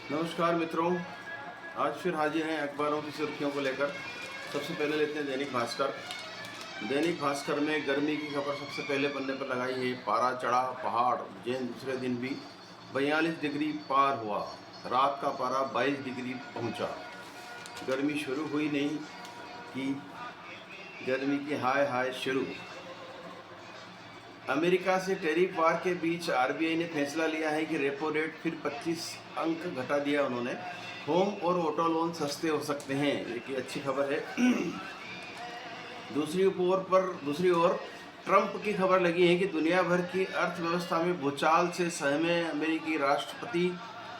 नमस्कार मित्रों, आज फिर हाजिर हैं अखबारों की सुर्खियों को लेकर। सबसे पहले लेते हैं दैनिक भास्कर। दैनिक भास्कर में गर्मी की खबर सबसे पहले पन्ने पर लगाई है। पारा चढ़ा पहाड़, उज्जैन दूसरे दिन भी 42 डिग्री पार हुआ। रात का पारा 22 डिग्री पहुंचा। गर्मी शुरू हुई नहीं कि गर्मी की हाय हाय शुरू। अमेरिका से टैरिफ वार के बीच आरबीआई ने फैसला लिया है कि रेपो रेट फिर 25 अंक घटा दिया उन्होंने। होम और ऑटो लोन सस्ते हो सकते हैं, ये अच्छी खबर है। दूसरी ओर ट्रंप की खबर लगी है कि दुनिया भर की अर्थव्यवस्था में भूचाल से सहमे अमेरिकी राष्ट्रपति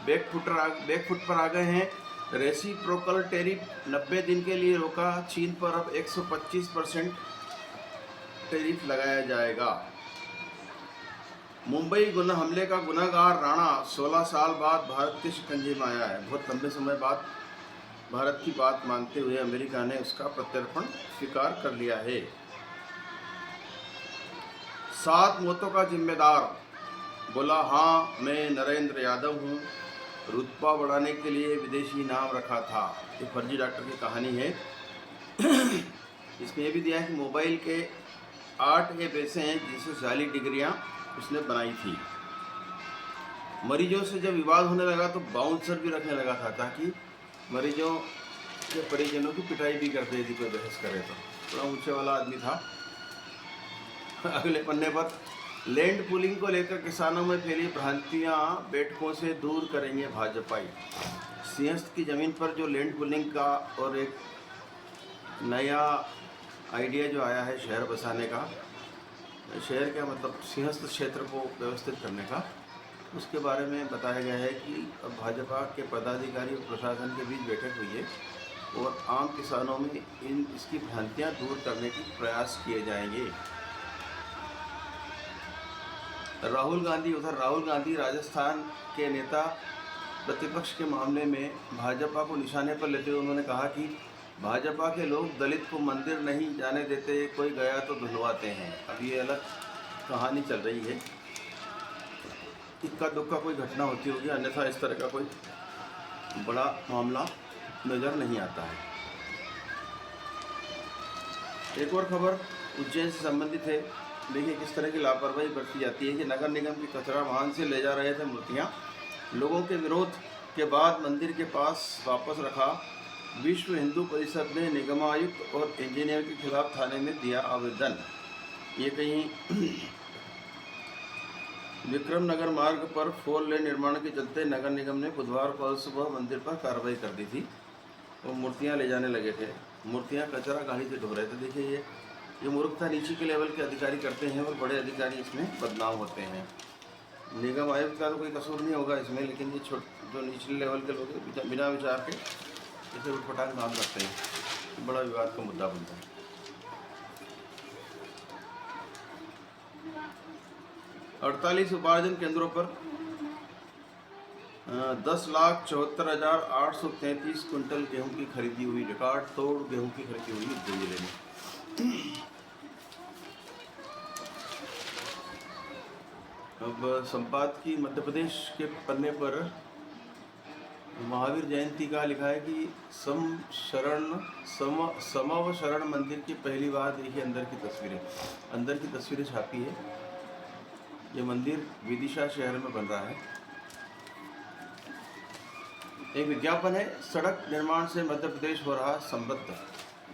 बैकफुट पर आ गए हैं। रेसिप्रोकल टैरिफ 90 दिन के लिए रोका। चीन पर अब 125% टैरिफ लगाया जाएगा। मुंबई हमले का गुनहगार राणा 16 साल बाद भारत के शिकंजे में आया है। बहुत लंबे समय बाद भारत की बात मानते हुए अमेरिका ने उसका प्रत्यर्पण स्वीकार कर लिया है। 7 मौतों का जिम्मेदार बोला, हाँ मैं नरेंद्र यादव हूँ। रुतबा बढ़ाने के लिए विदेशी नाम रखा था। ये फर्जी डॉक्टर की कहानी है। इसमें यह भी दिया है कि मोबाइल के 8 ऐप ऐसे हैं जिनसे जाली डिग्रियाँ उसने बनाई थी। मरीजों से जब विवाद होने लगा तो बाउंसर भी रखने लगा था, ताकि मरीजों के परिजनों की पिटाई भी करते यदि कोई बहस करे तो। थोड़ा ऊंचे वाला आदमी था। अगले पन्ने पर लैंड पूलिंग को लेकर किसानों में फैली भ्रांतियां बैठकों से दूर करेंगे भाजपाई। सिंहस्थ की ज़मीन पर जो लैंड पूलिंग का और एक नया आइडिया जो आया है शहर बसाने का, शहर क्या मतलब सिंहस्थ क्षेत्र को व्यवस्थित करने का, उसके बारे में बताया गया है कि अब भाजपा के पदाधिकारी और प्रशासन के बीच बैठक हुई है और आम किसानों में इसकी भ्रांतियां दूर करने के प्रयास किए जाएंगे। राहुल गांधी राजस्थान के नेता प्रतिपक्ष के मामले में भाजपा को निशाने पर लेते हुए उन्होंने कहा कि भाजपा के लोग दलित को मंदिर नहीं जाने देते, कोई गया तो धुलवाते हैं। अब ये अलग कहानी चल रही है। इक्का दुक्का कोई घटना होती होगी, अन्यथा इस तरह का कोई बड़ा मामला नज़र नहीं आता है। एक और खबर उज्जैन से संबंधित है। देखिए किस तरह की लापरवाही बरती जाती है कि नगर निगम की कचरा वाहन से ले जा रहे थे मूर्तियाँ। लोगों के विरोध के बाद मंदिर के पास वापस रखा। विश्व हिंदू परिषद ने निगमायुक्त और इंजीनियर के खिलाफ थाने में दिया आवेदन। ये कहीं विक्रम नगर मार्ग पर 4 लेन निर्माण के चलते नगर निगम ने बुधवार को सुबह मंदिर पर कार्रवाई कर दी थी और मूर्तियां ले जाने लगे थे। मूर्तियां कचरा गाड़ी से ढो रहे थे। देखिए ये मूर्खता नीचे के लेवल के अधिकारी करते हैं और बड़े अधिकारी इसमें बदनाम होते हैं। निगम आयुक्त का तो कोई कसूर नहीं होगा इसमें, लेकिन ये जो निचले लेवल के लोग बिना विचार के इसे उठपटांग काम करते हैं, बड़ा विवाद का मुद्दा बनता है। 48 उपार्जन केंद्रों पर 10,74,833 क्विंटल गेहूं की खरीदी हुई। रिकॉर्ड तोड़ गेहूं की खरीदी हुई उज्जैन जिले में। अब संपादकीय मध्य प्रदेश के पन्ने पर महावीर जयंती का लिखा है कि समव शरण मंदिर की पहली बार देखिए अंदर की तस्वीरें छापी है। ये मंदिर विदिशा शहर में बन रहा है। एक विज्ञापन है, सड़क निर्माण से मध्य प्रदेश हो रहा समृद्ध।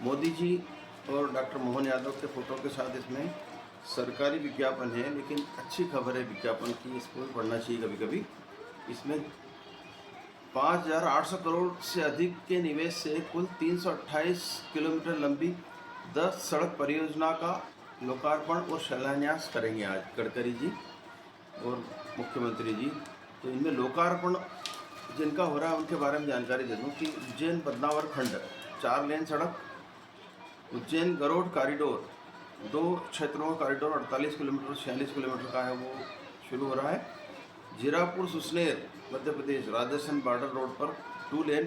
मोदी जी और डॉक्टर मोहन यादव के फोटो के साथ इसमें सरकारी विज्ञापन है, लेकिन अच्छी खबर है विज्ञापन की, इसको पढ़ना चाहिए कभी कभी। इसमें 5,800 करोड़ से अधिक के निवेश से कुल 328 किलोमीटर लंबी 10 सड़क परियोजना का लोकार्पण और शिलान्यास करेंगे आज गडकरी जी और मुख्यमंत्री जी। तो इनमें लोकार्पण जिनका हो रहा है उनके बारे में जानकारी दे दूँ कि उज्जैन बदनावर खंड 4 लेन सड़क, उज्जैन गरोड कॉरिडोर 2 क्षेत्रों का कॉरिडोर 48 किलोमीटर 46 किलोमीटर का है, वो शुरू हो रहा है। जीरापुर सुसनेर मध्य प्रदेश राजस्थान बॉर्डर रोड पर 2 लेन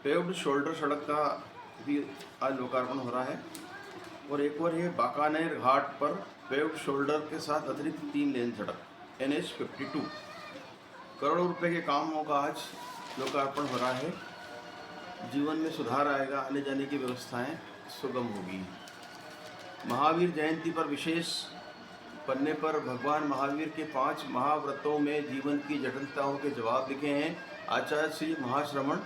पेव्ड शोल्डर सड़क का भी आज लोकार्पण हो रहा है। और एक और ये बाकानेर घाट पर पेव्ड शोल्डर के साथ अतिरिक्त 3 लेन सड़क NH 52। करोड़ों रुपए के कामों का आज लोकार्पण हो रहा है। जीवन में सुधार आएगा, आने जाने की व्यवस्थाएं सुगम होगी। महावीर जयंती पर विशेष पन्ने पर भगवान महावीर के 5 महाव्रतों में जीवन की जटिलताओं के जवाब लिखे हैं। आचार्य श्री महाश्रमण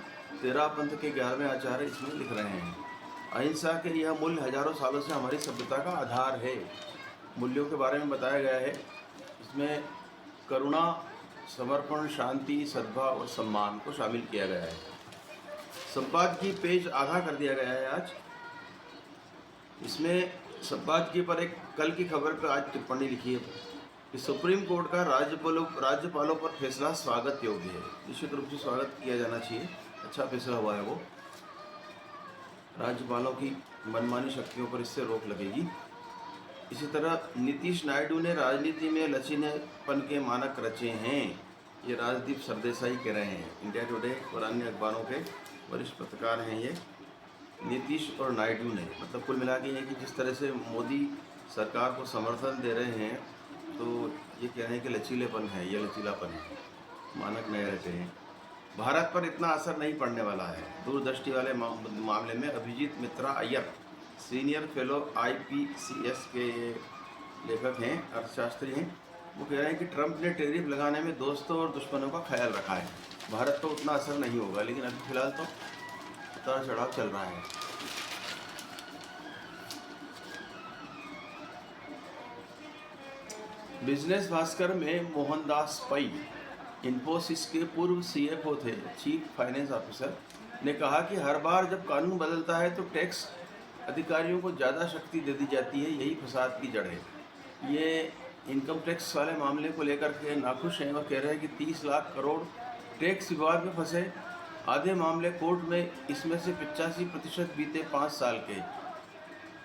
तेरा पंथ के 11वें आचार्य इसमें लिख रहे हैं। अहिंसा के यह मूल्य हजारों सालों से हमारी सभ्यता का आधार है। मूल्यों के बारे में बताया गया है। इसमें करुणा, समर्पण, शांति, सद्भाव और सम्मान को शामिल किया गया है। संपादकीय पेज आधा कर दिया गया है आज। इसमें संपादकीय पर एक कल की खबर पर आज टिप्पणी लिखी है कि सुप्रीम कोर्ट का राज्यपालों पर फैसला स्वागत योग्य है। निश्चित रूप से स्वागत किया जाना चाहिए। अच्छा फैसला हुआ है वो। राज्यपालों की मनमानी शक्तियों पर इससे रोक लगेगी। इसी तरह नीतीश नायडू ने राजनीति में लचीलेपन के मानक रचे हैं। ये राजदीप सरदेसाई कह रहे हैं। इंडिया टुडे और अन्य अखबारों के वरिष्ठ पत्रकार हैं ये। नीतीश और नायडू ने मतलब कुल मिला के ये कि जिस तरह से मोदी सरकार को समर्थन दे रहे हैं तो ये कह रहे हैं कि लचीलेपन है, ये लचीलापन है, मानक नए रहते हैं। भारत पर इतना असर नहीं पड़ने वाला है। दूरदृष्टि वाले मामले में अभिजीत मित्रा अय्यर सीनियर फेलो IPCS के लेखक हैं, अर्थशास्त्री हैं। वो कह रहे हैं कि ट्रंप ने टैरिफ लगाने में दोस्तों और दुश्मनों का ख्याल रखा है। भारत तो उतना असर नहीं होगा, लेकिन अभी फिलहाल तो उतार चढ़ाव चल रहा है। बिजनेस भास्कर में मोहनदास पै, इन्फोसिस के पूर्व CFO थे, चीफ फाइनेंस ऑफिसर, ने कहा कि हर बार जब कानून बदलता है तो टैक्स अधिकारियों को ज़्यादा शक्ति दे दी जाती है। यही फसाद की जड़ है। ये इनकम टैक्स वाले मामले को लेकर के नाखुश हैं और कह रहे हैं कि 30 लाख करोड़ टैक्स विवाद में फंसे। आधे मामले कोर्ट में, इसमें से 85% बीते 5 साल के।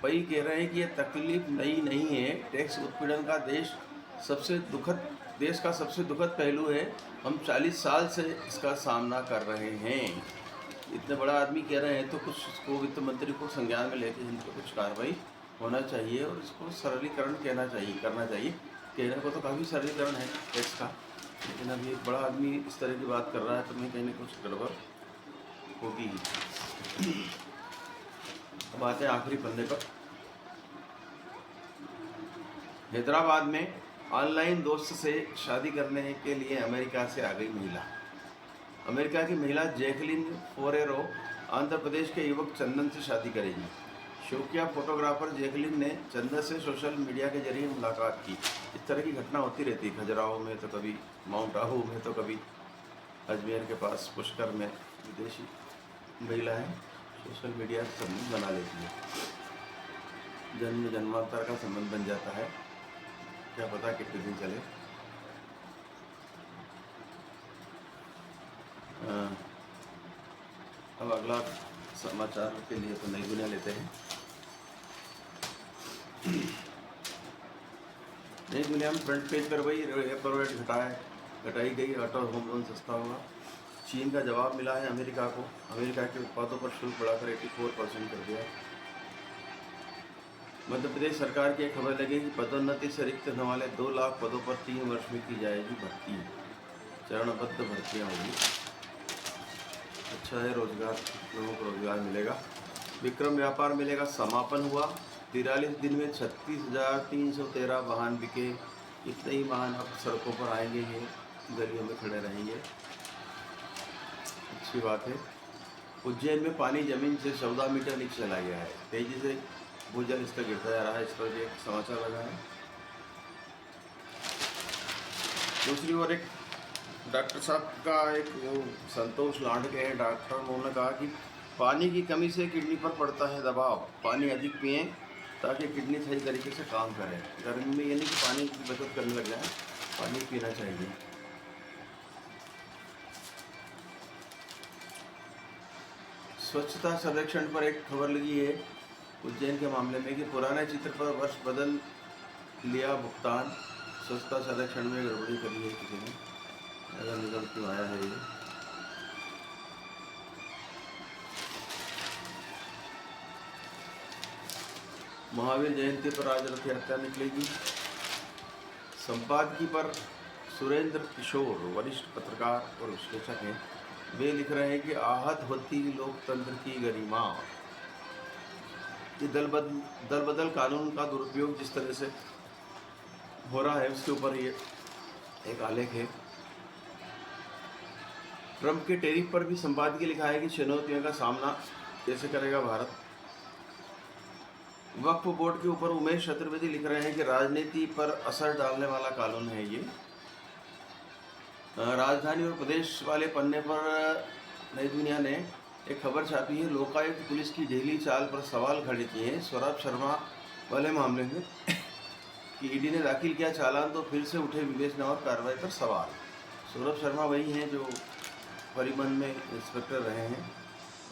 वही कह रहे हैं कि यह तकलीफ नई नहीं है। टैक्स उत्पीड़न का देश का सबसे दुखद पहलू है। हम 40 साल से इसका सामना कर रहे हैं। इतने बड़ा आदमी कह रहे हैं तो कुछ इसको वित्त मंत्री को संज्ञान में लेकर इन पर कुछ कार्रवाई होना चाहिए और इसको सरलीकरण करना चाहिए। कहने को तो काफ़ी सरलीकरण है टैक्स का, लेकिन अभी एक बड़ा आदमी इस तरह की बात कर रहा है तो मैं कहने कुछ गड़बड़ होगी। अब आते हैं आखिरी पन्ने पर। हैदराबाद में ऑनलाइन दोस्त से शादी करने के लिए अमेरिका से आ गई महिला। अमेरिका की महिला जैकलिन फोरेरो आंध्र प्रदेश के युवक चंदन से शादी करेगी। शौकिया फोटोग्राफर जैकलिन ने चंदन से सोशल मीडिया के जरिए मुलाकात की। इस तरह की घटना होती रहती है। खजुराहो में तो कभी, माउंट आबू में तो कभी, अजमेर के पास पुष्कर में विदेशी महिलाएं सोशल मीडिया से संबंध बना लेती है। जन्म जन्मांतर का संबंध बन जाता है। क्या पता कितने दिन चले। अब अगला समाचार के लिए तो नई दुनिया लेते हैं। नई दुनिया में फ्रंट पेज पर वही रेपो रेट घटाई गई, ऑटो होम लोन सस्ता होगा। चीन का जवाब मिला है अमेरिका को। अमेरिका के उत्पादों पर शुल्क बढ़ाकर 84% कर दिया। मध्य प्रदेश सरकार की एक खबर लगी कि पदोन्नति से रिक्त होने वाले 2 लाख पदों पर 3 वर्ष में की जाएगी भर्ती। चरणबद्ध भर्तियाँ होगी। अच्छा है, रोजगार, लोगों को रोजगार मिलेगा। विक्रम व्यापार मेले का समापन हुआ। 43 दिन में 36,313 वाहन बिके। इतने ही वाहन अब सड़कों पर आएंगे, ये गलियों में खड़े रहेंगे। अच्छी बात है। उज्जैन में पानी जमीन से 14 मीटर नीचे चला गया है। तेजी से भूजल स्तर गिरता जा रहा है। इस पर एक समाचार लगा है। दूसरी ओर एक डॉक्टर साहब का एक वो संतोष लांडे हैं डॉक्टर, उन्होंने कहा कि पानी की कमी से किडनी पर पड़ता है दबाव। पानी अधिक पिएं ताकि किडनी सही तरीके से काम करे। गर्मी में ये नहीं कि पानी की बचत करने लग जाए, पानी पीना चाहिए। स्वच्छता सर्वेक्षण पर एक खबर लगी है उज्जैन के मामले में कि पुराने चित्र पर वर्ष बदल लिया भुगतान। स्वच्छता सर्वेक्षण में गड़बड़ी करी है किसी ने। नगर निगम क्यों आया है ये? महावीर जयंती पर आज रथ यात्रा निकलेगी। संपादकीय पर सुरेंद्र किशोर वरिष्ठ पत्रकार और विश्लेषक हैं। वे लिख रहे हैं कि आहत होती लोकतंत्र की गरिमा। ये दल बदल कानून का दुरुपयोग जिस तरह से हो रहा है उसके ऊपर ये एक आलेख है। ट्रंप के टैरिफ पर भी संपादकीय लिखा है कि चुनौतियों का सामना कैसे करेगा भारत। वक्फ बोर्ड के ऊपर उमेश चतुर्वेदी लिख रहे हैं कि राजनीति पर असर डालने वाला कानून है ये। राजधानी और प्रदेश वाले पन्ने पर नई दुनिया ने एक खबर छापी है। लोकायुक्त पुलिस की ढीली चाल पर सवाल खड़े किए हैं। सौरभ शर्मा वाले मामले में कि ईडी ने दाखिल किया चालान तो फिर से उठे विवेचना और कार्रवाई पर सवाल। सौरभ शर्मा वही हैं जो परिवहन में इंस्पेक्टर रहे हैं,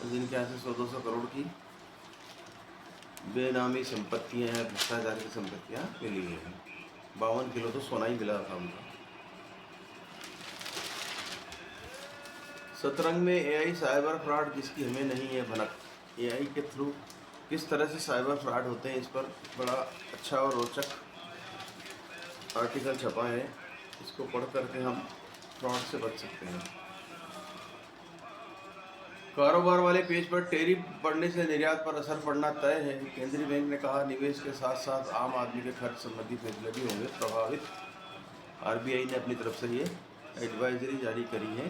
जिनके यहाँ से 100-200 करोड़ की बेनामी संपत्तियाँ हैं, भ्रष्टाचार की संपत्तियाँ मिली हैं। 52 किलो तो सोना ही मिला था उनका। शतरंग में एआई साइबर फ्रॉड जिसकी हमें नहीं है भनक। एआई के थ्रू किस तरह से साइबर फ्रॉड होते हैं, इस पर बड़ा अच्छा और रोचक आर्टिकल छपा है। इसको पढ़ करके हम फ्रॉड से बच सकते हैं। कारोबार वाले पेज पर टैरिफ बढ़ने से निर्यात पर असर पड़ना तय है। केंद्रीय बैंक ने कहा निवेश के साथ साथ आम आदमी के खर्च संबंधी फैसले भी होंगे प्रभावित। आरबीआई ने अपनी तरफ से ये एडवाइजरी जारी करी है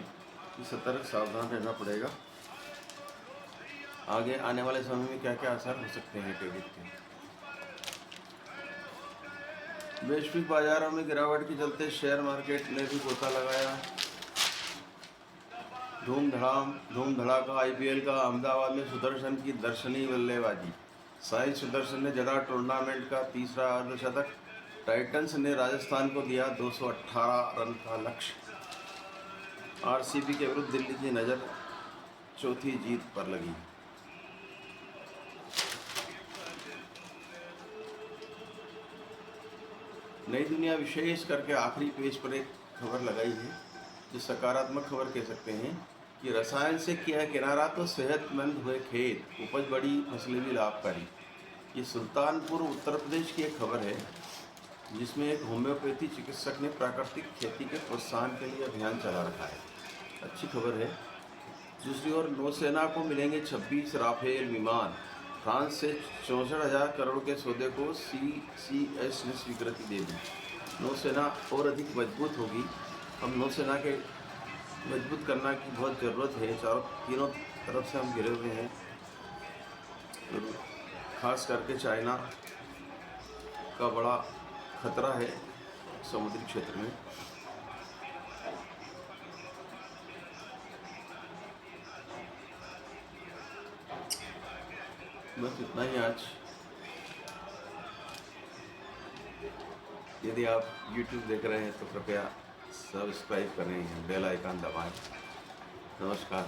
कि सतर्क सावधान रहना पड़ेगा। आगे आने वाले समय में क्या क्या असर हो सकते हैं टैरिफ के। वैश्विक बाजारों में गिरावट के चलते शेयर मार्केट ने भी गोता लगाया। धूम धड़ाका आईपीएल का। अहमदाबाद में सुदर्शन की दर्शनी बल्लेबाजी। साई सुदर्शन ने जड़ा टूर्नामेंट का तीसरा अर्धशतक। टाइटंस ने राजस्थान को दिया 218 रन का लक्ष्य। आरसीबी के विरुद्ध दिल्ली की नज़र चौथी जीत पर लगी। नई दुनिया विशेष करके आखिरी पेज पर एक खबर लगाई है जो सकारात्मक खबर कह सकते हैं कि रसायन से किया किनारा तो सेहतमंद हुए खेत, उपज बड़ी, फसलें भी लाभकारी। ये सुल्तानपुर उत्तर प्रदेश की एक खबर है जिसमें एक होम्योपैथी चिकित्सक ने प्राकृतिक खेती के प्रोत्साहन के लिए अभियान चला रखा है। अच्छी खबर है। दूसरी ओर नौसेना को मिलेंगे 26 राफेल विमान। फ्रांस से 64,000 करोड़ के सौदे को CCS ने स्वीकृति दे दी। नौसेना और अधिक मजबूत होगी। हम नौसेना के मजबूत करना की बहुत ज़रूरत है। तीनों तरफ से हम घिरे हुए हैं, खास करके चाइना का बड़ा खतरा है समुद्री क्षेत्र में। बस इतना ही आज। यदि आप YouTube देख रहे हैं तो कृपया सब्सक्राइब करें, बेल आइकन दबाएं। नमस्कार।